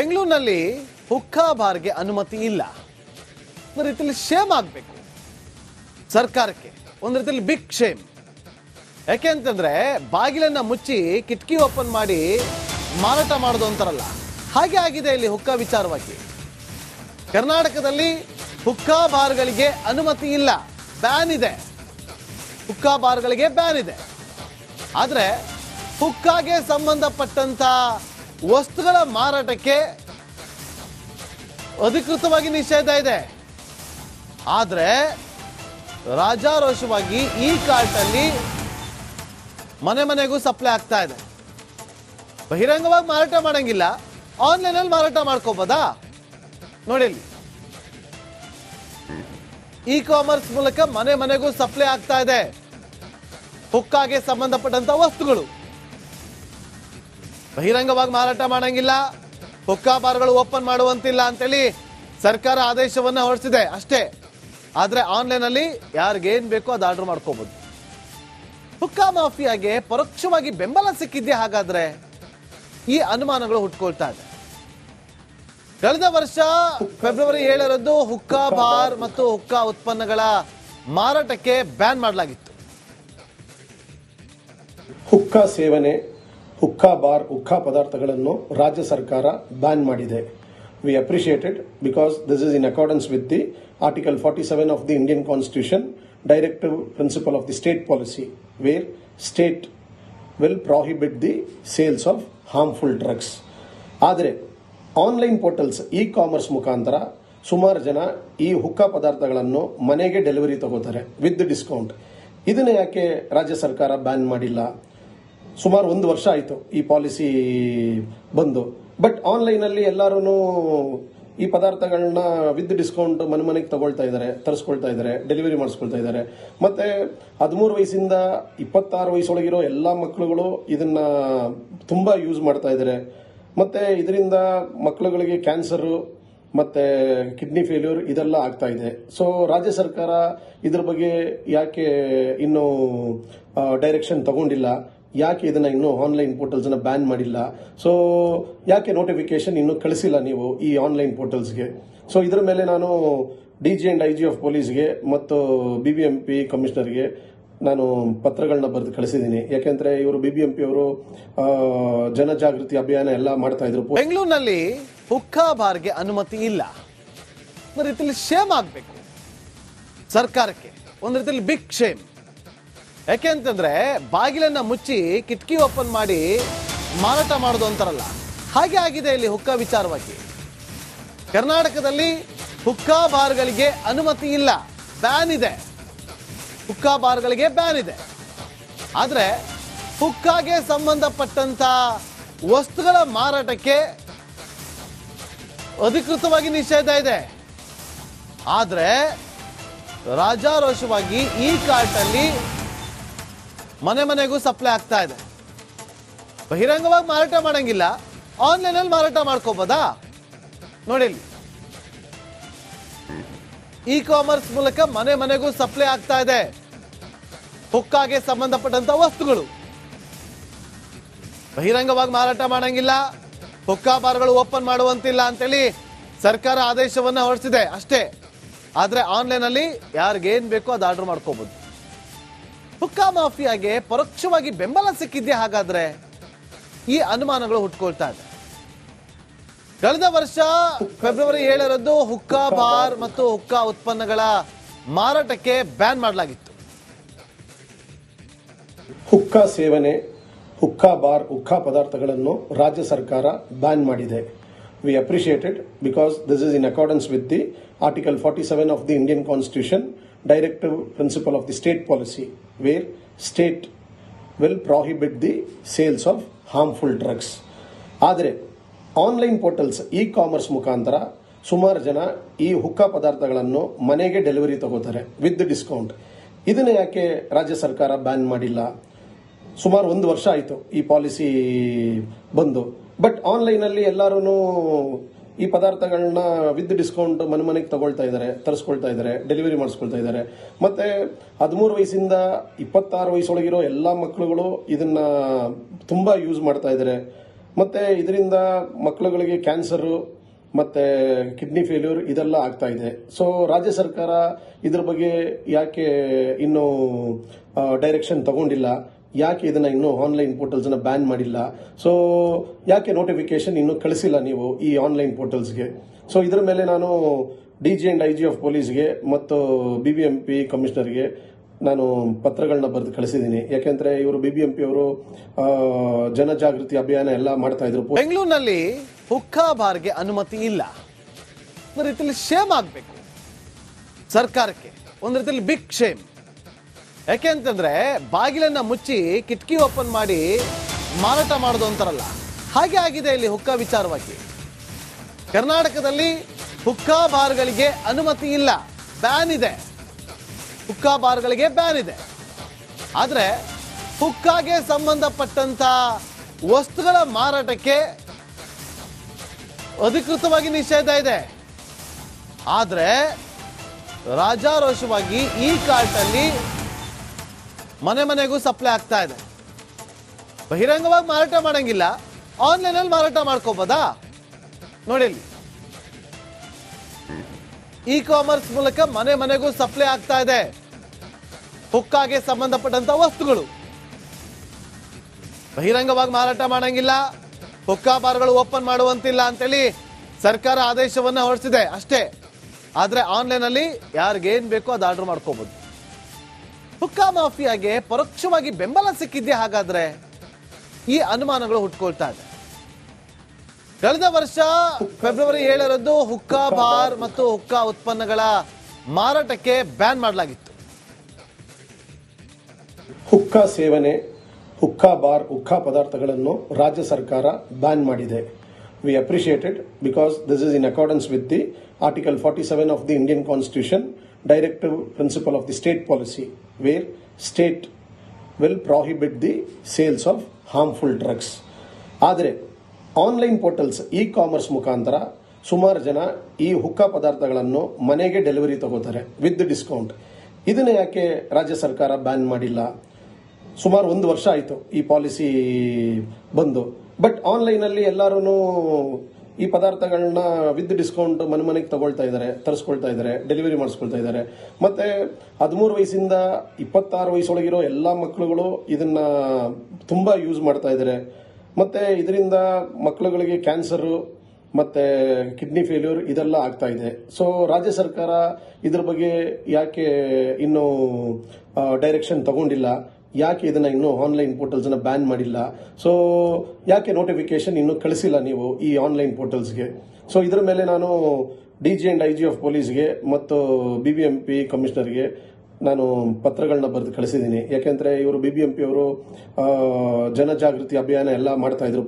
ಬೆಂಗಳೂರಿನಲ್ಲಿ ಹುಕ್ಕಾ ಬಾರ್ಗೆ ಅನುಮತಿ ಇಲ್ಲ. ಒಂದು ರೀತಿಯಲ್ಲಿ ಶೇಮ್ ಆಗಬೇಕು ಸರ್ಕಾರಕ್ಕೆ, ಒಂದು ರೀತಿಯಲ್ಲಿ ಬಿಗ್ ಶೇಮ್. ಯಾಕೆ ಅಂತಂದ್ರೆ ಬಾಗಿಲನ್ನ ಮುಚ್ಚಿ ಕಿಟಕಿ ಓಪನ್ ಮಾಡಿ ಮಾರಾಟ ಮಾಡೋದು ಅಂತಾರಲ್ಲ, ಹಾಗೆ ಆಗಿದೆ ಇಲ್ಲಿ ಹುಕ್ಕಾ ವಿಚಾರವಾಗಿ. ಕರ್ನಾಟಕದಲ್ಲಿ ಹುಕ್ಕಾ ಬಾರ್ಗಳಿಗೆ ಅನುಮತಿ ಇಲ್ಲ, ಬ್ಯಾನ್ ಇದೆ. ಹುಕ್ಕಾ ಬಾರ್ಗಳಿಗೆ ಬ್ಯಾನ್ ಇದೆ. ಆದ್ರೆ ಹುಕ್ಕಾಗೆ ಸಂಬಂಧಪಟ್ಟಂತ ವಸ್ತುಗಳ ಮಾರಾಟಕ್ಕೆ ಅಧಿಕೃತವಾಗಿ ನಿಷೇಧ ಇದೆ. ಆದ್ರೆ ರಾಜಾರೋಷವಾಗಿ ಈ ಕಾರ್ಟಲ್ಲಿ ಮನೆ ಮನೆಗೂ ಸಪ್ಲೈ ಆಗ್ತಾ ಇದೆ. ಬಹಿರಂಗವಾಗಿ ಮಾರಾಟ ಮಾಡಂಗಿಲ್ಲ, ಆನ್ಲೈನ್ ಅಲ್ಲಿ ಮಾರಾಟ ಮಾಡ್ಕೋಬೋದಾ? ನೋಡಿ, ಇ ಕಾಮರ್ಸ್ ಮೂಲಕ ಮನೆ ಮನೆಗೂ ಸಪ್ಲೈ ಆಗ್ತಾ ಇದೆ ಹುಕ್ಕಾಗೆ ಸಂಬಂಧಪಟ್ಟಂತ ವಸ್ತುಗಳು. ಬಹಿರಂಗವಾಗಿ ಮಾರಾಟ ಮಾಡಂಗಿಲ್ಲ, ಹುಕ್ಕಾ ಬಾರ್ಗಳು ಓಪನ್ ಮಾಡುವಂತಿಲ್ಲ ಅಂತೇಳಿ ಸರ್ಕಾರ ಆದೇಶವನ್ನ ಹೊರಡಿಸಿದೆ ಅಷ್ಟೇ. ಆದ್ರೆ ಆನ್ಲೈನ್ ಅಲ್ಲಿ ಯಾರಿಗೇನ್ ಬೇಕೋ ಅದು ಆರ್ಡರ್ ಮಾಡ್ಕೋಬಹುದು. ಹುಕ್ಕಾ ಮಾಫಿಯಾಗೆ ಪರೋಕ್ಷವಾಗಿ ಬೆಂಬಲ ಸಿಕ್ಕಿದ್ಯಾ? ಹಾಗಾದ್ರೆ ಈ ಅನುಮಾನಗಳು ಹುಟ್ಕೊಳ್ತಾ ಇದೆ. ಕಳೆದ ವರ್ಷ ಫೆಬ್ರವರಿ 7ರಂದು ಹುಕ್ಕಾ ಬಾರ್ ಮತ್ತು ಹುಕ್ಕಾ ಉತ್ಪನ್ನಗಳ ಮಾರಾಟಕ್ಕೆ ಬ್ಯಾನ್ ಮಾಡಲಾಗಿತ್ತು. ಹುಕ್ಕಾ ಸೇವನೆ, ಹುಕ್ಕಾ ಬಾರ್, ಹುಕ್ಕಾ ಪದಾರ್ಥಗಳನ್ನು ರಾಜ್ಯ ಸರ್ಕಾರ ಬ್ಯಾನ್ ಮಾಡಿದೆ. We appreciate it because this is in accordance with the article 47 of the Indian constitution, directive principle of the state policy, where state will prohibit the sales of harmful drugs. ಆದರೆ online portals, e commerce ಮುಖಾಂತರ ಸುಮಾರು ಜನ ಈ ಹುಕ್ಕಾ ಪದಾರ್ಥಗಳನ್ನು ಮನೆಗೆ delivery ತಗೋತಾರೆ with discount. ಇದನ್ನ ಯಾಕೆ ರಾಜ್ಯ ಸರ್ಕಾರ ಬ್ಯಾನ್ ಮಾಡಿಲ್ಲ? ಸುಮಾರು 1 ವರ್ಷ ಆಯಿತು ಈ ಪಾಲಿಸಿ ಬಂದು. ಬಟ್ ಆನ್ಲೈನ್ ಅಲ್ಲಿ ಎಲ್ಲರೂ ಈ ಪದಾರ್ಥಗಳನ್ನ ವಿತ್ ಡಿಸ್ಕೌಂಟ್ ಮನೆ ಮನೆಗೆ ತಗೊಳ್ತಾ ಇದ್ದಾರೆ, ತರಿಸ್ಕೊಳ್ತಾ ಇದ್ದಾರೆ, ಡೆಲಿವರಿ ಮಾಡಿಸ್ಕೊಳ್ತಾ ಇದ್ದಾರೆ. ಮತ್ತೆ 13 ವಯಸ್ಸಿಂದ 26 ವಯಸ್ಸೊಳಗಿರೋ ಎಲ್ಲ ಮಕ್ಕಳುಗಳು ಇದನ್ನ ತುಂಬಾ ಯೂಸ್ ಮಾಡ್ತಾ ಇದ್ದಾರೆ. ಮತ್ತೆ ಇದರಿಂದ ಮಕ್ಕಳುಗಳಿಗೆ ಕ್ಯಾನ್ಸರ್ ಮತ್ತೆ ಕಿಡ್ನಿ ಫೇಲ್ಯೂರ್ ಇದೆಲ್ಲ ಆಗ್ತಾ ಇದೆ. ಸೊ ರಾಜ್ಯ ಸರ್ಕಾರ ಇದ್ರ ಬಗ್ಗೆ ಯಾಕೆ ಇನ್ನೂ ಡೈರೆಕ್ಷನ್ ತಗೊಂಡಿಲ್ಲ? ಯಾಕೆ ಇದನ್ನ ಇನ್ನೂ ಆನ್ಲೈನ್ ಪೋರ್ಟಲ್ಸ್ ನ ಬ್ಯಾನ್ ಮಾಡಿಲ್ಲ? ಸೊ ಯಾಕೆ ನೋಟಿಫಿಕೇಶನ್ ಇನ್ನೂ ಕಳಿಸಿಲ್ಲ ನೀವು ಈ ಆನ್ಲೈನ್ ಪೋರ್ಟಲ್ಸ್ಗೆ? ಸೊ ಇದ್ರ ಮೇಲೆ ನಾನು ಡಿಜಿ ಅಂಡ್ ಐಜಿ ಆಫ್ ಪೊಲೀಸ್ಗೆ ಮತ್ತು ಬಿಬಿಎಂಪಿ ಕಮಿಷನರ್ಗೆ ನಾನು ಪತ್ರಗಳನ್ನ ಬರೆದು ಕಳಿಸಿದ್ದೀನಿ. ಯಾಕೆಂದ್ರೆ ಇವರು ಬಿಬಿಎಂಪಿ ಅವರು ಜನಜಾಗೃತಿ ಅಭಿಯಾನ ಎಲ್ಲ ಮಾಡ್ತಾ ಇದ್ರು. ಬೆಂಗಳೂರಿನಲ್ಲಿ ಹುಕ್ಕಾ ಬಾರ್ಗೆ ಅನುಮತಿ ಇಲ್ಲ. ಒಂದು ರೀತಿಯಲ್ಲಿ ಶೇಮ್ ಆಗಬೇಕು ಸರ್ಕಾರಕ್ಕೆ, ಒಂದು ರೀತಿಯಲ್ಲಿ ಬಿಗ್ ಶೇಮ್. ಯಾಕೆ ಅಂತಂದ್ರೆ ಬಾಗಿಲನ್ನ ಮುಚ್ಚಿ ಕಿಟಕಿ ಓಪನ್ ಮಾಡಿ ಮಾರಾಟ ಮಾಡೋದು ಅಂತಾರಲ್ಲ, ಹಾಗೆ ಆಗಿದೆ ಇಲ್ಲಿ ಹುಕ್ಕಾ ವಿಚಾರವಾಗಿ. ಕರ್ನಾಟಕದಲ್ಲಿ ಹುಕ್ಕಾ ಬಾರ್ಗಳಿಗೆ ಅನುಮತಿ ಇಲ್ಲ, ಬ್ಯಾನ್ ಇದೆ. ಹುಕ್ಕಾ ಬಾರ್ಗಳಿಗೆ ಬ್ಯಾನ್ ಇದೆ. ಆದ್ರೆ ಹುಕ್ಕಾಗೆ ಸಂಬಂಧಪಟ್ಟಂತ ವಸ್ತುಗಳ ಮಾರಾಟಕ್ಕೆ ಅಧಿಕೃತವಾಗಿ ನಿಷೇಧ ಇದೆ. ಆದ್ರೆ ರಾಜಾರೋಷವಾಗಿ ಈ ಕಾರ್ಟಲ್ಲಿ ಮನೆ ಮನೆಗೂ ಸಪ್ಲೈ ಆಗ್ತಾ ಇದೆ. ಬಹಿರಂಗವಾಗಿ ಮಾರಾಟ ಮಾಡಂಗಿಲ್ಲ, ಆನ್ಲೈನ್ ಅಲ್ಲಿ ಮಾರಾಟ ಮಾಡ್ಕೋಬೋದಾ? ನೋಡಿ, ಇ ಕಾಮರ್ಸ್ ಮೂಲಕ ಮನೆ ಮನೆಗೂ ಸಪ್ಲೈ ಆಗ್ತಾ ಇದೆ ಹುಕ್ಕಾಗೆ ಸಂಬಂಧಪಟ್ಟಂತ ವಸ್ತುಗಳು. ಬಹಿರಂಗವಾಗಿ ಮಾರಾಟ ಮಾಡಂಗಿಲ್ಲ, ಹುಕ್ಕಾ ಬಾರ್ಗಳು ಓಪನ್ ಮಾಡುವಂತಿಲ್ಲ ಅಂತೇಳಿ ಸರ್ಕಾರ ಆದೇಶವನ್ನ ಹೊರಡಿಸಿದೆ ಅಷ್ಟೇ. ಆದ್ರೆ ಆನ್ಲೈನ್ ಅಲ್ಲಿ ಯಾರಿಗೇನ್ ಬೇಕೋ ಅದು ಆರ್ಡರ್ ಮಾಡ್ಕೋಬಹುದು. ಹುಕ್ಕಾ ಮಾಫಿಯಾಗೆ ಪರೋಕ್ಷವಾಗಿ ಬೆಂಬಲ ಸಿಕ್ಕಿದ್ಯಾ? ಹಾಗಾದ್ರೆ ಈ ಅನುಮಾನಗಳು ಹುಟ್ಕೊಳ್ತಾ ಇದೆ. ಕಳೆದ ವರ್ಷ ಫೆಬ್ರವರಿ 7ರಂದು ಹುಕ್ಕಾ ಬಾರ್ ಮತ್ತು ಹುಕ್ಕಾ ಉತ್ಪನ್ನಗಳ ಮಾರಾಟಕ್ಕೆ ಬ್ಯಾನ್ ಮಾಡಲಾಗಿತ್ತು. ಹುಕ್ಕಾ ಸೇವನೆ, ಹುಕ್ಕಾ ಬಾರ್, ಹುಕ್ಕಾ ಪದಾರ್ಥಗಳನ್ನು ರಾಜ್ಯ ಸರ್ಕಾರ ಬ್ಯಾನ್ ಮಾಡಿದೆ. We appreciate it because this is in accordance with the article 47 of the Indian constitution, directive principle of the state policy, where state will prohibit the sales of harmful drugs. ಆದರೆ online portals, e commerce ಮುಖಾಂತರ ಸುಮಾರು ಜನ ಈ ಹುಕ್ಕಾ ಪದಾರ್ಥಗಳನ್ನು ಮನೆಗೆ delivery ತಗೋತಾರೆ with discount. ಇದನ್ನ ಯಾಕೆ ರಾಜ್ಯ ಸರ್ಕಾರ ಬ್ಯಾನ್ ಮಾಡಿಲ್ಲ? ಸುಮಾರು 1 ವರ್ಷ ಆಯಿತು ಈ ಪಾಲಿಸಿ ಬಂದು. ಬಟ್ ಆನ್ಲೈನ್ ಅಲ್ಲಿ ಎಲ್ಲರೂ ಈ ಪದಾರ್ಥಗಳನ್ನ ವಿತ್ ಡಿಸ್ಕೌಂಟ್ ಮನೆ ಮನೆಗೆ ತಗೊಳ್ತಾ ಇದ್ದಾರೆ, ತರಿಸ್ಕೊಳ್ತಾ ಇದ್ದಾರೆ, ಡೆಲಿವರಿ ಮಾಡಿಸ್ಕೊಳ್ತಾ ಇದ್ದಾರೆ. ಮತ್ತೆ 13 ವಯಸ್ಸಿಂದ 26 ವಯಸ್ಸೊಳಗಿರೋ ಎಲ್ಲ ಮಕ್ಕಳುಗಳು ಇದನ್ನ ತುಂಬಾ ಯೂಸ್ ಮಾಡ್ತಾ ಇದ್ದಾರೆ. ಮತ್ತೆ ಇದರಿಂದ ಮಕ್ಕಳುಗಳಿಗೆ ಕ್ಯಾನ್ಸರು ಮತ್ತೆ ಕಿಡ್ನಿ ಫೇಲ್ಯೂರ್ ಇದೆಲ್ಲ ಆಗ್ತಾ ಇದೆ. ಸೊ ರಾಜ್ಯ ಸರ್ಕಾರ ಇದ್ರ ಬಗ್ಗೆ ಯಾಕೆ ಇನ್ನೂ ಡೈರೆಕ್ಷನ್ ತಗೊಂಡಿಲ್ಲ, ಯಾಕೆ ಇದನ್ನ ಇನ್ನೂ ಆನ್ಲೈನ್ ಪೋರ್ಟಲ್ಸ್ ನ ಬ್ಯಾನ್ ಮಾಡಿಲ್ಲ, ಸೊ ಯಾಕೆ ನೋಟಿಫಿಕೇಶನ್ ಇನ್ನೂ ಕಳಿಸಿಲ್ಲ ನೀವು ಈ ಆನ್ಲೈನ್ ಪೋರ್ಟಲ್ಸ್ಗೆ. ಸೊ ಇದರ ಮೇಲೆ ನಾನು ಡಿಜಿ ಅಂಡ್ ಐಜಿ ಆಫ್ ಪೊಲೀಸ್ಗೆ ಮತ್ತು ಬಿಬಿಎಂಪಿ ಕಮಿಷನರ್ಗೆ ನಾನು ಪತ್ರಗಳನ್ನ ಬರೆದು ಕಳಿಸಿದ್ದೀನಿ. ಯಾಕೆಂದ್ರೆ ಇವರು ಬಿಬಿಎಂಪಿ ಅವರು ಜನಜಾಗೃತಿ ಅಭಿಯಾನ ಎಲ್ಲ ಮಾಡ್ತಾ ಇದ್ರು. ಬೆಂಗಳೂರಿನಲ್ಲಿ ಹುಕ್ಕಾ ಬಾರ್ಗೆ ಅನುಮತಿ ಇಲ್ಲ. ಒಂದು ರೀತಿಯಲ್ಲಿ ಶೇಮ್ ಆಗಬೇಕು ಸರ್ಕಾರಕ್ಕೆ, ಒಂದು ರೀತಿಯಲ್ಲಿ ಬಿಗ್ ಶೇಮ್. ಯಾಕೆ ಅಂತಂದ್ರೆ ಬಾಗಿಲನ್ನ ಮುಚ್ಚಿ ಕಿಟಕಿ ಓಪನ್ ಮಾಡಿ ಮಾರಾಟ ಮಾಡೋದು ಅಂತಾರಲ್ಲ, ಹಾಗೆ ಆಗಿದೆ ಇಲ್ಲಿ ಹುಕ್ಕಾ ವಿಚಾರವಾಗಿ. ಕರ್ನಾಟಕದಲ್ಲಿ ಹುಕ್ಕಾ ಬಾರ್ಗಳಿಗೆ ಅನುಮತಿ ಇಲ್ಲ, ಬ್ಯಾನ್ ಇದೆ. ಹುಕ್ಕಾ ಬಾರ್ಗಳಿಗೆ ಬ್ಯಾನ್ ಇದೆ. ಆದ್ರೆ ಹುಕ್ಕಾಗೆ ಸಂಬಂಧಪಟ್ಟಂತ ವಸ್ತುಗಳ ಮಾರಾಟಕ್ಕೆ ಅಧಿಕೃತವಾಗಿ ನಿಷೇಧ ಇದೆ. ಆದ್ರೆ ರಾಜಾರೋಷವಾಗಿ ಈ ಕಾರ್ಟಲ್ಲಿ ಮನೆ ಮನೆಗೂ ಸಪ್ಲೈ ಆಗ್ತಾ ಇದೆ. ಬಹಿರಂಗವಾಗಿ ಮಾರಾಟ ಮಾಡಂಗಿಲ್ಲ, ಆನ್ಲೈನ್ ಅಲ್ಲಿ ಮಾರಾಟ ಮಾಡ್ಕೋಬೋದಾ? ನೋಡಿ, ಇ ಕಾಮರ್ಸ್ ಮೂಲಕ ಮನೆ ಮನೆಗೂ ಸಪ್ಲೈ ಆಗ್ತಾ ಇದೆ ಹುಕ್ಕಾಗೆ ಸಂಬಂಧಪಟ್ಟಂತ ವಸ್ತುಗಳು. ಬಹಿರಂಗವಾಗಿ ಮಾರಾಟ ಮಾಡಂಗಿಲ್ಲ, ಹುಕ್ಕಾ ಬಾರ್ಗಳು ಓಪನ್ ಮಾಡುವಂತಿಲ್ಲ ಅಂತೇಳಿ ಸರ್ಕಾರ ಆದೇಶವನ್ನ ಹೊರಡಿಸಿದೆ ಅಷ್ಟೇ. ಆದ್ರೆ ಆನ್ಲೈನ್ ಅಲ್ಲಿ ಯಾರಿಗೇನ್ ಬೇಕೋ ಅದು ಆರ್ಡರ್ ಮಾಡ್ಕೋಬಹುದು. ಹುಕ್ಕಾ ಮಾಫಿಯಾಗೆ ಪರೋಕ್ಷವಾಗಿ ಬೆಂಬಲ ಸಿಕ್ಕಿದ್ಯಾ? ಹಾಗಾದ್ರೆ ಈ ಅನುಮಾನಗಳು ಹುಟ್ಕೊಳ್ತಾ ಇದೆ. ಕಳೆದ ವರ್ಷ ಫೆಬ್ರವರಿ 7ರಂದು ಹುಕ್ಕಾ ಬಾರ್ ಮತ್ತು ಹುಕ್ಕಾ ಉತ್ಪನ್ನಗಳ ಮಾರಾಟಕ್ಕೆ ಬ್ಯಾನ್ ಮಾಡಲಾಗಿತ್ತು. ಹುಕ್ಕಾ ಸೇವನೆ, ಹುಕ್ಕಾ ಬಾರ್, ಹುಕ್ಕಾ ಪದಾರ್ಥಗಳನ್ನು ರಾಜ್ಯ ಸರ್ಕಾರ ಬ್ಯಾನ್ ಮಾಡಿದೆ. We appreciate it because this is in accordance with the article 47 of the Indian constitution, directive principle of the state policy, where state will prohibit the sales of harmful drugs. ಆದರೆ online portals, e commerce ಮುಖಾಂತರ ಸುಮಾರು ಜನ ಈ ಹುಕ್ಕಾ ಪದಾರ್ಥಗಳನ್ನು ಮನೆಗೆ delivery ತಗೋತಾರೆ with discount. ಇದನ್ನ ಯಾಕೆ ರಾಜ್ಯ ಸರ್ಕಾರ ಬ್ಯಾನ್ ಮಾಡಿಲ್ಲ? ಸುಮಾರು 1 ವರ್ಷ ಆಯಿತು ಈ ಪಾಲಿಸಿ ಬಂದು. ಬಟ್ ಆನ್ಲೈನ್ ಅಲ್ಲಿ ಎಲ್ಲರೂ ಈ ಪದಾರ್ಥಗಳನ್ನ ವಿತ್ ಡಿಸ್ಕೌಂಟ್ ಮನೆ ಮನೆಗೆ ತಗೊಳ್ತಾ ಇದ್ದಾರೆ, ತರಿಸ್ಕೊಳ್ತಾ ಇದ್ದಾರೆ, ಡೆಲಿವರಿ ಮಾಡಿಸ್ಕೊಳ್ತಾ ಇದ್ದಾರೆ. ಮತ್ತೆ 13 ವಯಸ್ಸಿಂದ 26 ವಯಸ್ಸೊಳಗಿರೋ ಎಲ್ಲ ಮಕ್ಕಳುಗಳು ಇದನ್ನ ತುಂಬಾ ಯೂಸ್ ಮಾಡ್ತಾ ಇದ್ದಾರೆ. ಮತ್ತೆ ಇದರಿಂದ ಮಕ್ಕಳುಗಳಿಗೆ ಕ್ಯಾನ್ಸರು ಮತ್ತೆ ಕಿಡ್ನಿ ಫೇಲ್ಯೂರ್ ಇದೆಲ್ಲ ಆಗ್ತಾ ಇದೆ. ಸೊ ರಾಜ್ಯ ಸರ್ಕಾರ ಇದ್ರ ಬಗ್ಗೆ ಯಾಕೆ ಇನ್ನೂ ಡೈರೆಕ್ಷನ್ ತಗೊಂಡಿಲ್ಲ, ಯಾಕೆ ಇದನ್ನ ಇನ್ನೂ ಆನ್ಲೈನ್ ಪೋರ್ಟಲ್ಸ್ ನ ಬ್ಯಾನ್ ಮಾಡಿಲ್ಲ, ಸೊ ಯಾಕೆ ನೋಟಿಫಿಕೇಶನ್ ಇನ್ನೂ ಕಳಿಸಿಲ್ಲ ನೀವು ಈ ಆನ್ಲೈನ್ ಪೋರ್ಟಲ್ಸ್ಗೆ. ಸೊ ಇದರ ಮೇಲೆ ನಾನು ಡಿಜಿ ಅಂಡ್ ಐಜಿ ಆಫ್ ಪೊಲೀಸ್ಗೆ ಮತ್ತು ಬಿಬಿಎಂಪಿ ಕಮಿಷನರ್ಗೆ ನಾನು ಪತ್ರಗಳನ್ನ ಬರೆದು ಕಳಿಸಿದ್ದೀನಿ. ಯಾಕೆಂದ್ರೆ ಇವರು ಬಿಬಿಎಂಪಿ ಅವರು ಜನಜಾಗೃತಿ ಅಭಿಯಾನ ಎಲ್ಲ ಮಾಡ್ತಾ ಇದ್ರು.